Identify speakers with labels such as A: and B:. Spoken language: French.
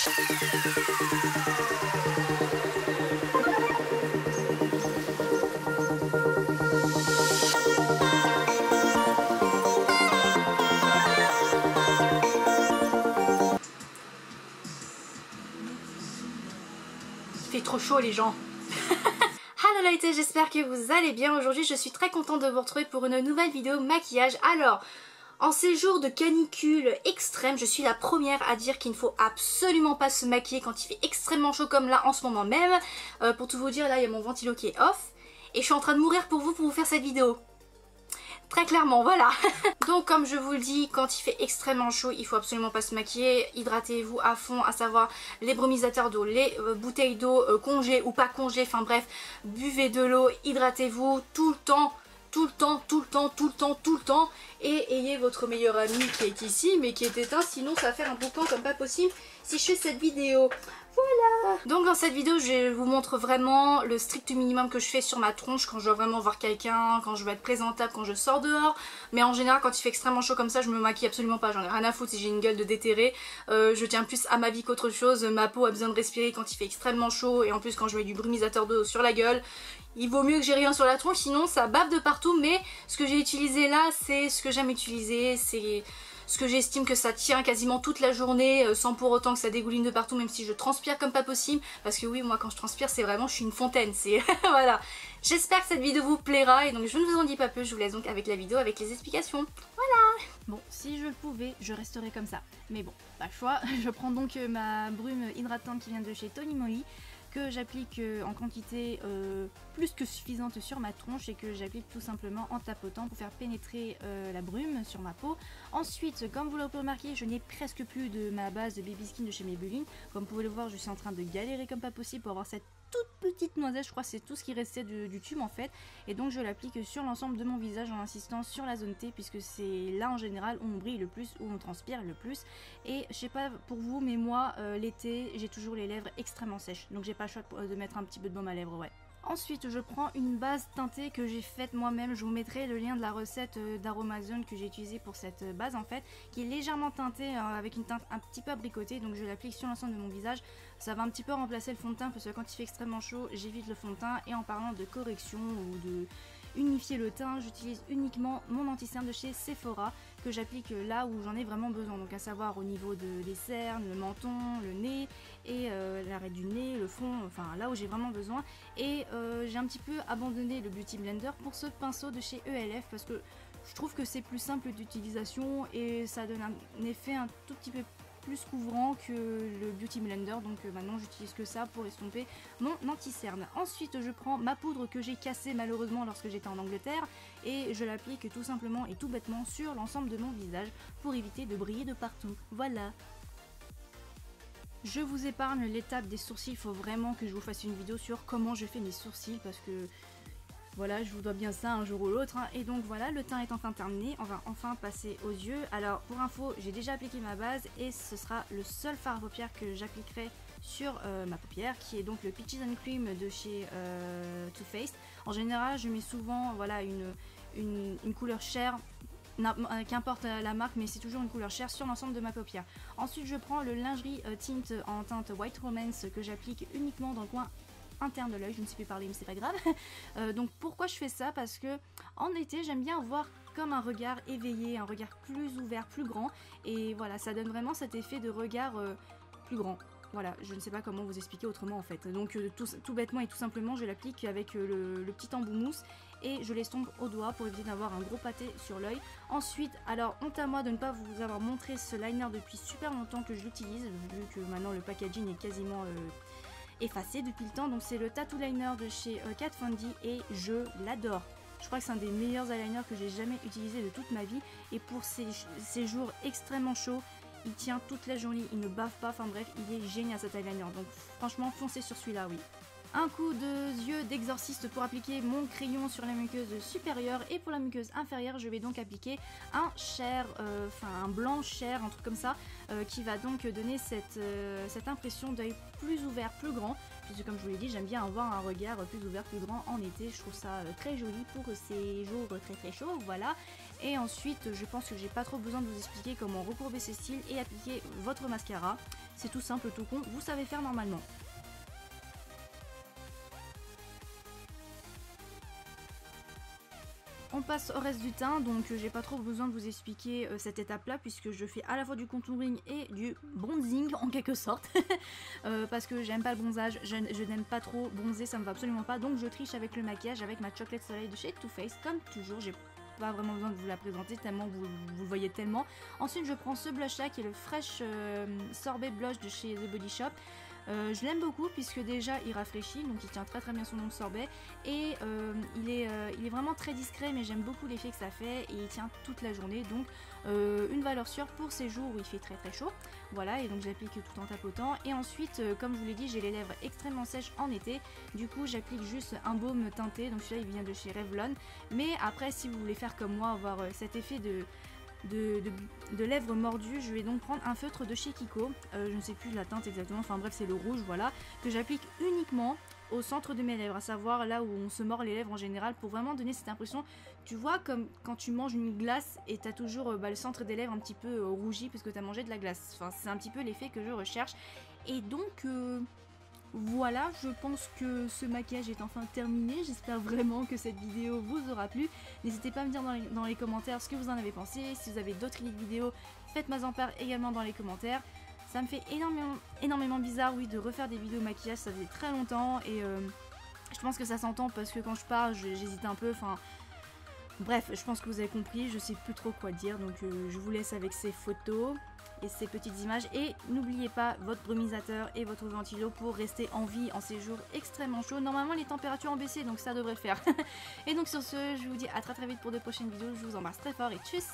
A: Il fait trop chaud les gens. Hello Lighté, j'espère que vous allez bien. Aujourd'hui je suis très contente de vous retrouver pour une nouvelle vidéo maquillage. Alors, en ces jours de canicule extrême, je suis la première à dire qu'il ne faut absolument pas se maquiller quand il fait extrêmement chaud comme là en ce moment même. Pour tout vous dire, là il y a mon ventilo qui est off et je suis en train de mourir pour vous faire cette vidéo. Très clairement, voilà. Donc comme je vous le dis, quand il fait extrêmement chaud, il faut absolument pas se maquiller. Hydratez-vous à fond, à savoir les brumisateurs d'eau, les bouteilles d'eau congées ou pas congées, enfin bref, buvez de l'eau, hydratez-vous tout le temps. Tout le temps, tout le temps, tout le temps, tout le temps. Et ayez votre meilleur ami qui est ici mais qui est éteint, sinon ça va faire un boucan comme pas possible si je fais cette vidéo. Voilà. Donc dans cette vidéo je vous montre vraiment le strict minimum que je fais sur ma tronche quand je dois vraiment voir quelqu'un, quand je veux être présentable, quand je sors dehors. Mais en général quand il fait extrêmement chaud comme ça je me maquille absolument pas, j'en ai rien à foutre si j'ai une gueule de déterré. Je tiens plus à ma vie qu'autre chose, ma peau a besoin de respirer quand il fait extrêmement chaud et en plus quand je mets du brumisateur d'eau sur la gueule. Il vaut mieux que j'ai rien sur la tronche, sinon ça bave de partout. Mais ce que j'ai utilisé là, c'est ce que j'aime utiliser. C'est ce que j'estime que ça tient quasiment toute la journée, sans pour autant que ça dégouline de partout, même si je transpire comme pas possible. Parce que oui, moi quand je transpire, c'est vraiment, je suis une fontaine. C'est voilà. J'espère que cette vidéo vous plaira. Et donc je ne vous en dis pas plus, je vous laisse donc avec la vidéo, avec les explications. Voilà.
B: Bon, si je le pouvais, je resterais comme ça. Mais bon, pas le choix. Je prends donc ma brume hydratante qui vient de chez Tony Moly, que j'applique en quantité plus que suffisante sur ma tronche et que j'applique tout simplement en tapotant pour faire pénétrer la brume sur ma peau. Ensuite, comme vous l'aurez remarqué, je n'ai presque plus de ma base de Baby Skin de chez Maybelline. Comme vous pouvez le voir, je suis en train de galérer comme pas possible pour avoir cette toute petite noisette. Je crois que c'est tout ce qui restait du tube en fait. Et donc je l'applique sur l'ensemble de mon visage en insistant sur la zone T, puisque c'est là en général où on brille le plus, où on transpire le plus. Et je sais pas pour vous, mais moi l'été j'ai toujours les lèvres extrêmement sèches, donc j'ai pas le choix de mettre un petit peu de baume à lèvres, ouais. Ensuite, je prends une base teintée que j'ai faite moi-même. Je vous mettrai le lien de la recette d'Aromazone que j'ai utilisée pour cette base en fait, qui est légèrement teintée avec une teinte un petit peu abricotée. Donc je l'applique sur l'ensemble de mon visage. Ça va un petit peu remplacer le fond de teint parce que quand il fait extrêmement chaud, j'évite le fond de teint. Et en parlant de correction ou de unifier le teint, j'utilise uniquement mon anti-cerne de chez Sephora que j'applique là où j'en ai vraiment besoin, donc à savoir au niveau des cernes, le menton, le nez et l'arrêt du nez, le front, enfin là où j'ai vraiment besoin. Et j'ai un petit peu abandonné le Beauty Blender pour ce pinceau de chez ELF parce que je trouve que c'est plus simple d'utilisation et ça donne un effet un tout petit peu plus couvrant que le Beauty Blender, donc maintenant j'utilise que ça pour estomper mon anti-cerne. Ensuite je prends ma poudre que j'ai cassée malheureusement lorsque j'étais en Angleterre et je l'applique tout simplement et tout bêtement sur l'ensemble de mon visage pour éviter de briller de partout. Voilà. Je vous épargne l'étape des sourcils, il faut vraiment que je vous fasse une vidéo sur comment je fais mes sourcils parce que voilà, je vous dois bien ça un jour ou l'autre. Hein. Et donc voilà, le teint est enfin terminé. On va enfin passer aux yeux. Alors pour info, j'ai déjà appliqué ma base et ce sera le seul fard à paupières que j'appliquerai sur ma paupière, qui est donc le Peaches and Cream de chez Too Faced. En général, je mets souvent voilà, une couleur chair, qu'importe la marque, mais c'est toujours une couleur chair sur l'ensemble de ma paupière. Ensuite, je prends le lingerie tint en teinte White Romance que j'applique uniquement dans le coin interne de l'œil, je ne sais plus parler mais c'est pas grave. Donc pourquoi je fais ça? Parce que en été j'aime bien avoir comme un regard éveillé, un regard plus ouvert, plus grand, et voilà, ça donne vraiment cet effet de regard plus grand. Voilà, je ne sais pas comment vous expliquer autrement en fait. Donc tout bêtement et tout simplement je l'applique avec le petit embout mousse et je l'estompe au doigt pour éviter d'avoir un gros pâté sur l'œil. Ensuite, alors honte à moi de ne pas vous avoir montré ce liner depuis super longtemps que je l'utilise, vu que maintenant le packaging est quasiment effacé depuis le temps. Donc c'est le Tattoo Liner de chez Kat Von D et je l'adore. Je crois que c'est un des meilleurs eyeliners que j'ai jamais utilisé de toute ma vie et pour ces jours extrêmement chauds, il tient toute la journée, il ne bave pas, enfin bref, il est génial cet eyeliner. Donc franchement foncez sur celui-là, oui. Un coup de yeux d'exorciste pour appliquer mon crayon sur la muqueuse supérieure et pour la muqueuse inférieure je vais donc appliquer un chair, un blanc chair, un truc comme ça qui va donc donner cette impression d'œil plus ouvert, plus grand, puisque comme je vous l'ai dit j'aime bien avoir un regard plus ouvert, plus grand en été, je trouve ça très joli pour ces jours très très chauds, voilà. Et ensuite, je pense que j'ai pas trop besoin de vous expliquer comment recourber ces cils et appliquer votre mascara. C'est tout simple, tout con, vous savez faire normalement. On passe au reste du teint, donc j'ai pas trop besoin de vous expliquer cette étape là puisque je fais à la fois du contouring et du bronzing en quelque sorte parce que j'aime pas le bronzage, je n'aime pas trop bronzer, ça me va absolument pas, donc je triche avec le maquillage avec ma Chocolate Soleil de chez Too Faced comme toujours. J'ai pas vraiment besoin de vous la présenter tellement vous le voyez tellement. Ensuite je prends ce blush là qui est le Fresh Sorbet Blush de chez The Body Shop. Je l'aime beaucoup puisque déjà il rafraîchit, donc il tient très très bien son nom de sorbet et il est vraiment très discret, mais j'aime beaucoup l'effet que ça fait et il tient toute la journée, donc une valeur sûre pour ces jours où il fait très très chaud. Voilà, et donc j'applique tout en tapotant et ensuite comme je vous l'ai dit, j'ai les lèvres extrêmement sèches en été, du coup j'applique juste un baume teinté, donc celui-là il vient de chez Revlon, mais après si vous voulez faire comme moi, avoir cet effet de lèvres mordues, je vais donc prendre un feutre de chez Kiko, je ne sais plus la teinte exactement, enfin bref c'est le rouge, voilà, que j'applique uniquement au centre de mes lèvres, à savoir là où on se mord les lèvres en général, pour vraiment donner cette impression, tu vois, comme quand tu manges une glace et tu as toujours le centre des lèvres un petit peu rougi parce que tu as mangé de la glace, enfin c'est un petit peu l'effet que je recherche, et donc voilà, je pense que ce maquillage est enfin terminé, j'espère vraiment que cette vidéo vous aura plu. N'hésitez pas à me dire dans les commentaires ce que vous en avez pensé, si vous avez d'autres idées de vidéos, faites-moi en part également dans les commentaires. Ça me fait énormément bizarre, oui, de refaire des vidéos maquillage, ça faisait très longtemps et je pense que ça s'entend parce que quand je parle, j'hésite un peu, enfin... Bref, je pense que vous avez compris, je sais plus trop quoi dire, donc je vous laisse avec ces photos et ces petites images. Et n'oubliez pas votre brumisateur et votre ventilo pour rester en vie en ces jours extrêmement chauds. Normalement, les températures ont baissé, donc ça devrait le faire. Et donc sur ce, je vous dis à très vite pour de prochaines vidéos. Je vous embrasse très fort et tchuss!